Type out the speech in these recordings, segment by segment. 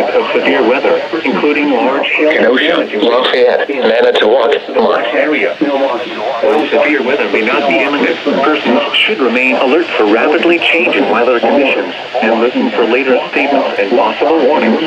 element of severe weather, including large hail. Kenosha, Lafayette, Manitowoc, area. While severe weather may not be imminent, persons should remain alert for rapidly changing weather conditions and listen for later statements and possible warnings.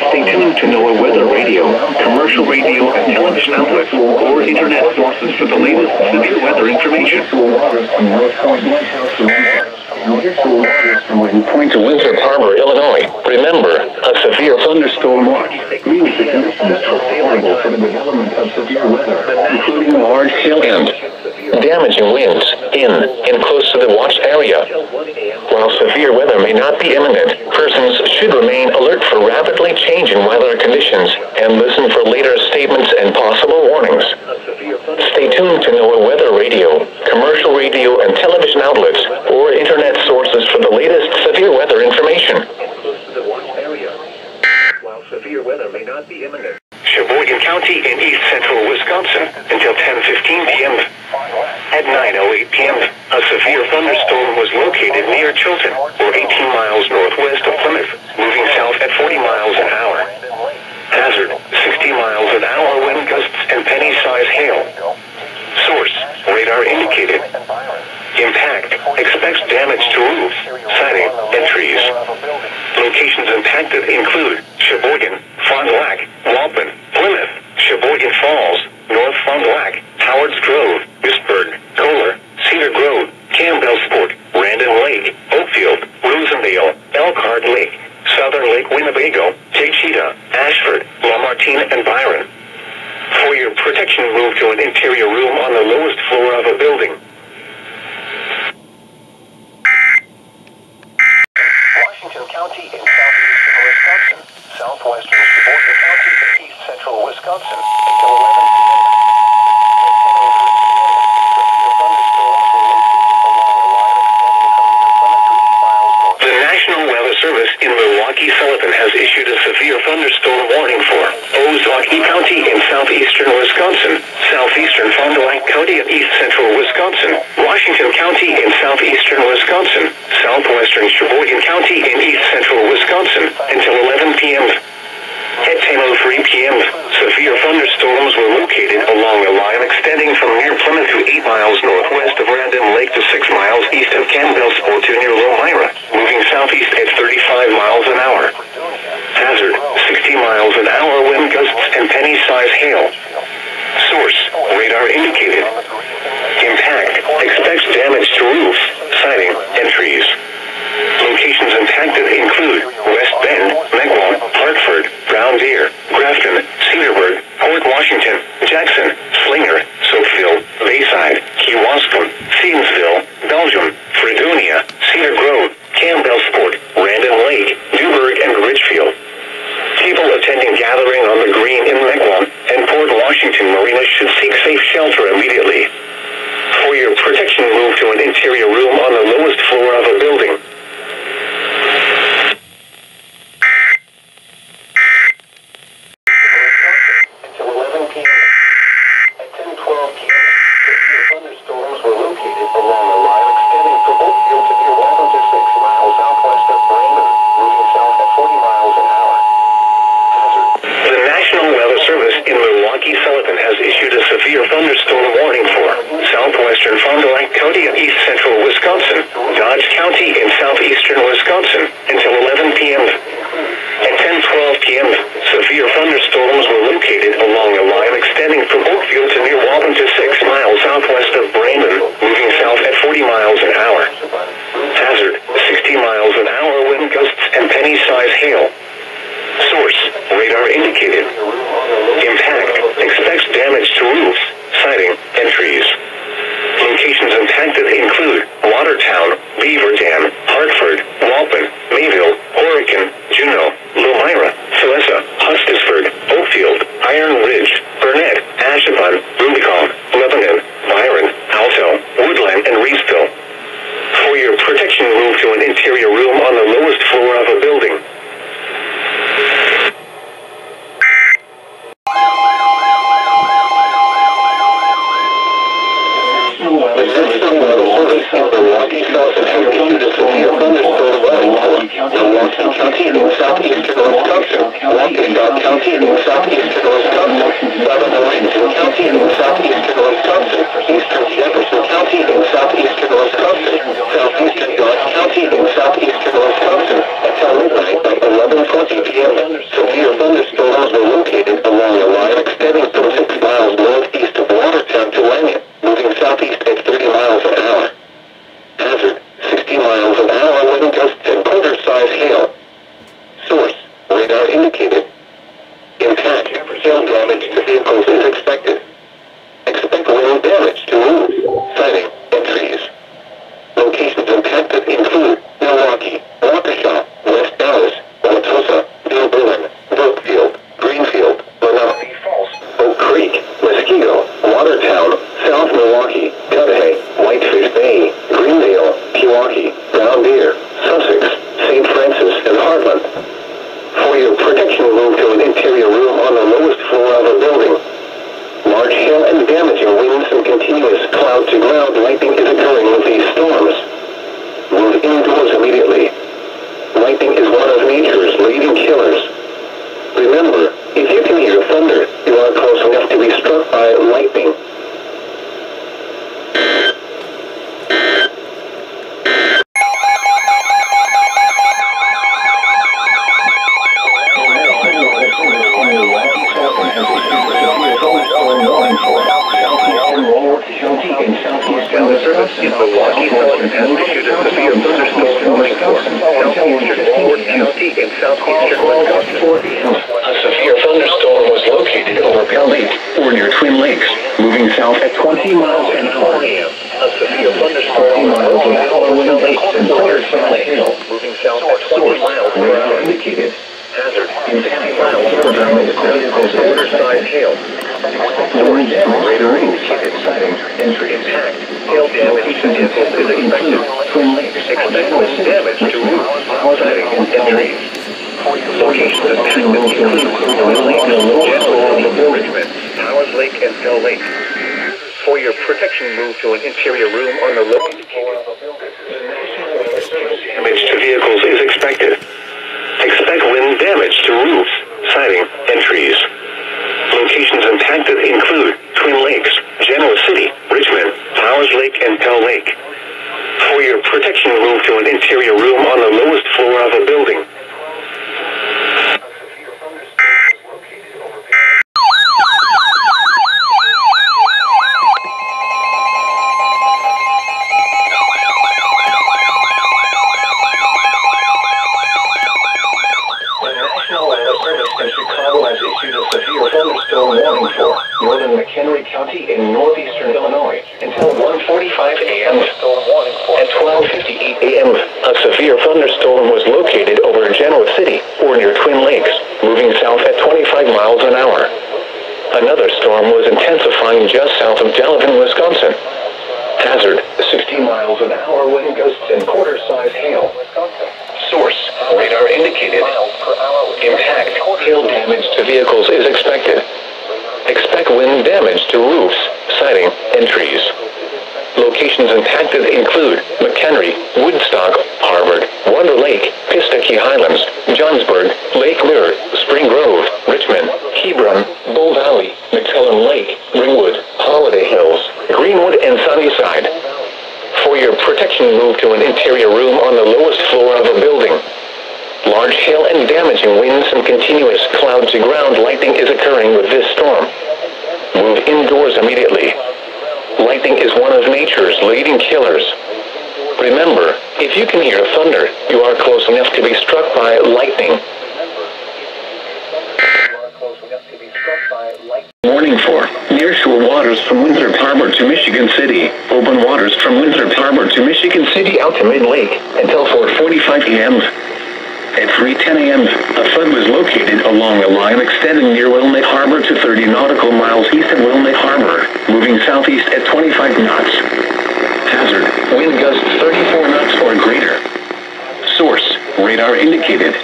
Stay tuned to NOAA Weather Radio, commercial radio and television outlets, or internet sources for the latest severe weather information. Point to Winthrop Harbor, Illinois. Remember, a severe thunderstorm watch means the conditions are favorable for the development of severe weather, including large hail and damaging winds in and close to the watch area. While severe weather may not be imminent, persons should remain alert for rapidly changing weather conditions and listen for later statements and possible warnings. Stay tuned to NOAA Weather Radio, commercial radio and television outlets, or internet sources for the latest severe weather information. While severe weather may not be imminent. Sheboygan County in east central Wisconsin until 10:15 p.m. At 9:08 p.m., a severe thunderstorm was located near Chilton, or 18 miles northwest of Plymouth, moving south at 40 miles an hour. Hazard, 60 miles an hour wind gusts and penny-sized hail. Source, radar indicated. Impact, expects damage to roofs, siding, and trees. Locations impacted include Sheboygan, Fond du Lac, Walpen, Plymouth, Sheboygan Falls, North Fond du Lac, Howard's Grove, Pittsburgh, Kohler, Cedar Grove, Campbellsport, Randon Lake, Oakfield, Rosendale, Elkhart Lake, Southern Lake Winnebago, Taycheedah, Ashford, Lamartine, and Byron. For your protection, move to an interior room on the lowest floor of a building. Washington County in southeastern Wisconsin, southwestern Sheboygan County in east central Wisconsin, until 11 p.m. The National Weather Service in Milwaukee-Sullivan has issued a severe thunderstorm warning for Ozaukee County in southeastern Wisconsin, southeastern Fond du Lac County in east central Wisconsin, Washington County in southeastern Wisconsin, southwestern Sheboygan County in east central Wisconsin, until 11 p.m. At 10:03 p.m., severe thunderstorms were located along a line extending from near Plymouth to 8 miles northwest of Random Lake to 6 miles east of Campbellsport to near Lomira, moving southeast at 35 miles an hour. Hazard, 60 miles an hour wind gusts and penny-sized hail. Source, radar indicated. Impact, expects damage to roofs, siding, and trees. Locations impacted include West Bend, Mequon, Hartford, Brown Deer, Grafton, Cedarburg, Port Washington, Jackson, Slinger, Soapville, Bayside, Kewaskum, Thiensville, Belgium, Fredonia, Cedar Grove, Campbellsport, Randon Lake, Newburgh, and Ridgefield. People attending gathering on the green in Mequon and Port Washington Marina should seek safe shelter immediately. For your protection, move to an interior room on the lowest floor of a building. Until 11 p.m. At 10:12 p.m., severe thunderstorms were located along a line extending from Oakfield to near Waltham to 6 miles southwest of Brandon, moving south at 40 miles an hour. The National Weather Service in Milwaukee-Sullivan has issued a severe thunderstorm warning for southwestern Fond du Lac County in east central Wisconsin, Dodge County in southeastern Wisconsin, until 11 p.m. At 10:12 p.m., severe thunderstorms were located along a line extending from Oakfield to near Waltham to 6 miles southwest of Brandon, moving south at 40 miles an hour. Hazard, 60 miles an hour wind gusts and penny-sized hail. Source, radar indicated. Impact, expects damage to roofs, siding, and trees. Locations impacted include Watertown, Beaver Dam, Hartford, Walpen, Mayville, Horicon, Juneau, Lomira, Thalessa, Hustisford, Oakfield, Iron Ridge, Burnett, Asheville, Rubicon, Lebanon, Byron, Alto, Woodland, and Reesville. For your protection, move to an interior room on the lowest floor of a building. Milwaukee County in southeastern Wisconsin, Waukesha County in southeastern Wisconsin, southern Lansing County in southeastern Wisconsin, eastern Jefferson County in southeastern Wisconsin, southeastern Dodge County in southeastern Wisconsin. Until midnight at 11:20 p.m. Severe thunderstorms were located along a line extending from 6 miles northeast of Watertown to Lanyon, moving southeast at 30 miles an hour. Hazard, 60 miles an hour wind gusts and quarter-size hail. Source, radar indicated. Impact, hail damage to vehicles is expected. Expect wind damage to roofs, siding, and trees. Locations impacted include Milwaukee, Waukesha, West Dallas, Wautosa, New Berlin, Brookfield, Greenfield, Lenape Falls, Oak Creek, Mosquito, Watertown, South Milwaukee, Cudahy, Whitefish Bay, Greendale, Pewaukee, Brown Deer, Sussex, St. Francis, and Heartland. For your protection, move to an interior room on the lowest floor of a building. Large hail and damaging winds and continuous cloud-to-ground lightning is occurring with these storms. Move indoors immediately. Lightning is one of nature's leading killers. Remember, if you can hear thunder, you are close enough to be struck by lightning. In Milwaukee, Sullivan has issued a severe thunderstorm warning for southeastern Ward County and southeastern Wisconsin. A severe thunderstorm was located over Pale Lake, or near Twin Lakes, moving south at 20 miles an hour. A severe thunderstorm was located over Pale Lake and quarter-size hail, moving south at 20 miles an hour. Indicated. Hazard, in 50 miles per hour, vehicles quarter-size hail. Source, radar indicated. Entry. Impact, hail damage to vehicles is expected. Twin Lakes. Expect wind damage to roofs, siding, and trees. Locations impacted include Twin Lakes, General City, Richmond, Powers Lake, and Fell Lake. For your protection, move to an interior room on the low indicated. Damage to vehicles is expected. Expect wind damage to roofs, siding, and trees. Locations impacted include Twin Lakes, Genoa City, Richmond, Powers Lake, and Pell Lake. For your protection, move to an interior room on the lowest floor of a building. Northern McHenry County in northeastern Illinois until 1:45 a.m. At 12:58 a.m., a severe thunderstorm was located over Genoa City, or near Twin Lakes, moving south at 25 miles an hour. Another storm was intensifying just south of Delavan, Wisconsin. Hazard, 60 miles an hour wind gusts and quarter-size hail. Source, radar indicated. Impact, hail damage to vehicles is expected. Expect wind damage to roofs, siding, and trees. Locations impacted include McHenry, Woodstock, Harvard, Wonder Lake, Pistakee Highlands, Johnsburg, Lake Mirror, Spring Grove, Richmond, Hebron, Bull Valley, McClellan Lake, Ringwood, Holiday Hills, Greenwood, and Sunnyside. For your protection, move to an interior room on the lowest floor of a building. Large hail and damaging winds and continuous cloud-to-ground lightning is occurring with this storm. Move indoors immediately. Lightning is one of nature's leading killers. Remember, if you can hear thunder, you are close enough to be struck by lightning. Warning for nearshore waters from Winthrop Harbor to Michigan City. Open waters from Winthrop Harbor to Michigan City out to Mid-Lake until 4:45 a.m. At 3:10 a.m., a flood was located along a line extending near Wilmette Harbor to 30 nautical miles east of Wilmette Harbor, moving southeast at 25 knots. Hazard, wind gusts 34 knots or greater. Source, radar indicated.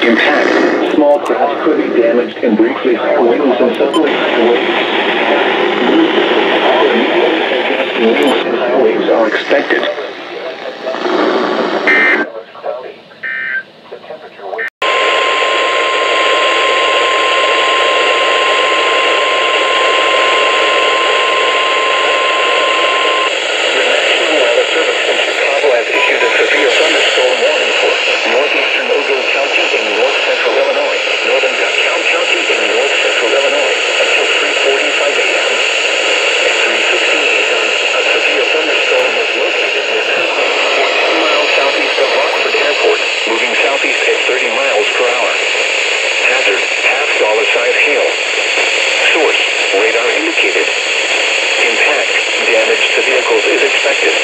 Impact, small craft could be damaged and briefly high winds and suddenly high waves. Winds and high waves are expected. affected.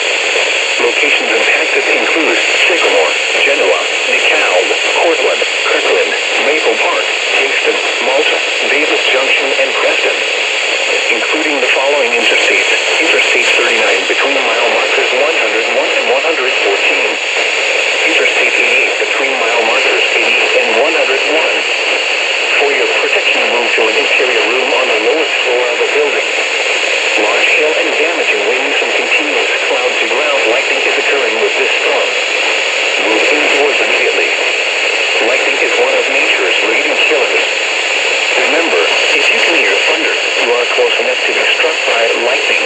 Locations impacted include Sycamore, Genoa, DeKalb, Cortland, Kirkland, Maple Park, Kingston, Malta, Davis Junction, and Preston. Including the following interstates: Interstate 39 between mile markers 101 and 114. Interstate 88 between mile markers 88 and 101. For your protection, move to an interior room on the lowest floor of the building. Large hail and damaging winds and continuous cloud-to-ground lightning is occurring with this storm. Move indoors immediately. Lightning is one of nature's leading killers. Remember, if you can hear thunder, you are close enough to be struck by lightning.